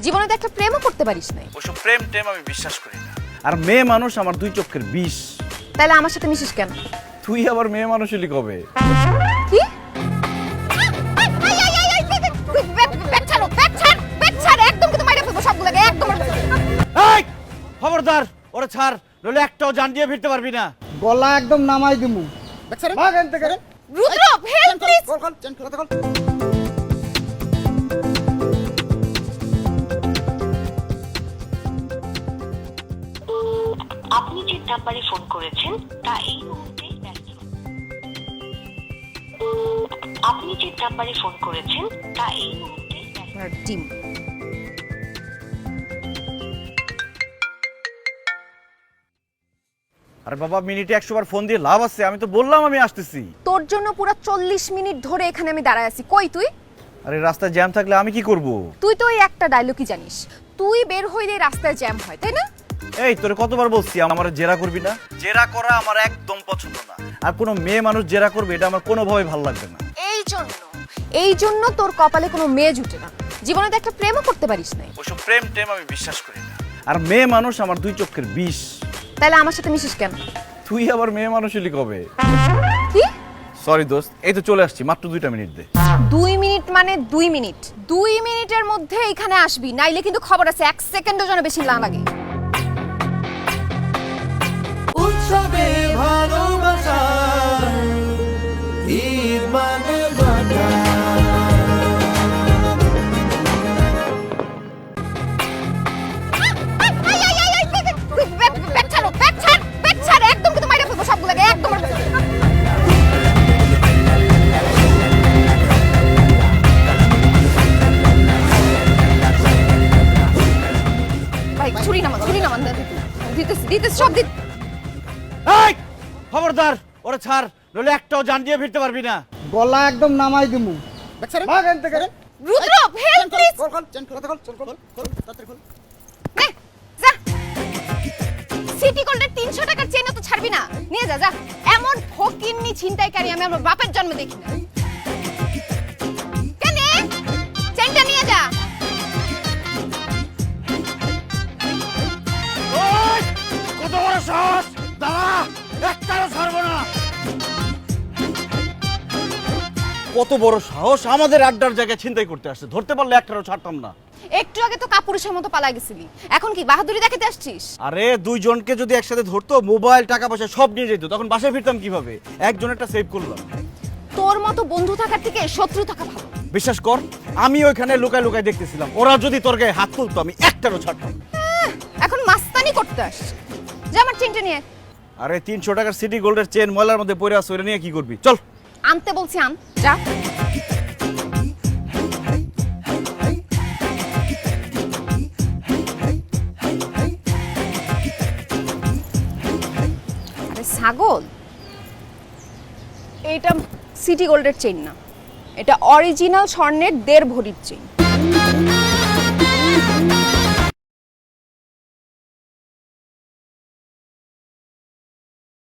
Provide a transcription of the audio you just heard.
জীবনে তো একটা প্রেমও করতে পারিস নাই। ওসব প্রেম টেম আমি বিশ্বাস করি না। আর মেয়ে মানুষ আমার দুই চোখের বিষ। তাহলে আমার সাথে মিশিস কেন? তুই আবার মেয়ে মানুষ হলি কবে? কি? একদম কিন্তু মাইরা ফেলবো সবগুলোকে একদম। এই খবরদার, ওরে ছাড়, নইলে একটাও জান দিয়ে ফিরতে পারবি না। গলা একদম নামাই দিমু। ভাগ এখান থেকে। রুদ্র, হেল্প প্লিজ। আপনি যে নাম্বারে ফোন করেছেন তা এই মুহূর্তে ব্যস্ত। আপনি যে নাম্বারে ফোন করেছেন তা এই মুহূর্তে ব্যস্ত। টিম আরে বাবা, মিনিটে 100 বার ফোন দিয়ে লাভ আছে? আমি তো বললাম আমি আসতেছি। তোর জন্য পুরো 40 মিনিট ধরে এখানে আমি দাঁড়ায় আছি। কই তুই? আরে রাস্তায় জ্যাম থাকলে আমি কি করব? তুই তো ওই একটা ডায়লগই জানিস, তুই বের হইলে রাস্তায় জ্যাম হয়, তাই না? এই তোরে কতবার বলছি আমার জেরা করবি না? জেরা করা আমার একদম পছন্দ না। আর কোনো মেয়ে মানুষ জেরা করবে এটা আমার কোনোভাবেই ভালো লাগবে না। এই জন্য তোর কপালে কোনো মেয়ে জুটে না। জীবনে তো একটা প্রেমও করতে পারিস নাই। ওসব প্রেম টেম আমি বিশ্বাস করি না। আর মেয়ে মানুষ আমার দুই চোখের বিষ। তাহলে আমার সাথে মিশিস কেন? তুই আবার মেয়ে মানুষ হলি কবে? কি? সরি দোস্ত, এই তো চলে আসছি, মাত্র 2টা মিনিট দে। 2 মিনিট মানে 2 মিনিট। 2 মিনিটের মধ্যে এখানে আসবি, নাইলে কিন্তু খবর আছে 1 সেকেন্ডও যেন বেশি না লাগে। উৎসবে ভালোবাসা ঈদ মানে বাঁধা। একদম কিন্তু মাইরা ফেলবো সবগুলোকে একদম। ভাই ছুরি নামান দিতেছি সব দিতে। এই খবরদার, ওরে ছাড়, নইলে একটাও জান দিয়ে ফিরতে পারবি না। গলা একদম নামাই দিমু। ভাগ এখান থেকে। রুদ্র, হেল্প প্লিজ। নে, যা। সিটি গোল্ডের 300 টাকার চেইন তো ছাড়বি না, নিয়ে যা। এমন ফকিন্নি ছিনতাইকারী আমি আমার বাপের জন্ম দেখি না। কেন? চেইনটা নিয়ে যা। ওই কত বড় সাহস! দাঁড়া, একটাও ছাড়বো না। কত বড় সাহস আমাদের আড্ডার জায়গায় ছিনতাই করতে আসছে! ধরতে পারলে একটাও ছাড়তাম না। একটু আগে তো কাপুরুষের মতো পালা গেছিলি, এখন কি বাহাদুরি দেখাতে আসছিস? আরে দুইজনকে যদি একসাথে ধরতো, মোবাইল টাকা পয়সা সব নিয়ে যেত, তখন বাসায় ফিরতাম কিভাবে? একজনেরটা সেভ করলাম। তোর মতো বন্ধু থাকার থেকে শত্রু থাকা ভালো। বিশ্বাস কর, আমি ওইখানে লুকায় লুকায় দেখতেছিলাম, ওরা যদি তোর গায়ে হাত তুলতো আমি একটারও ছাড়তাম না। এখন মাস্তানি করতে আসছে। যা আমার চেনটা নিয়ে। আরে 300 টাকার সিটি গোল্ডের চেন ময়লার মধ্যে পড়ে আছে, ওটা নিয়ে কি করবি? চল। আনতে বলছি আন, যা। আরে ছাগল, এটা সিটি গোল্ডের চেইন না, এটা অরিজিনাল স্বর্ণের 1.5 ভরির চেইন।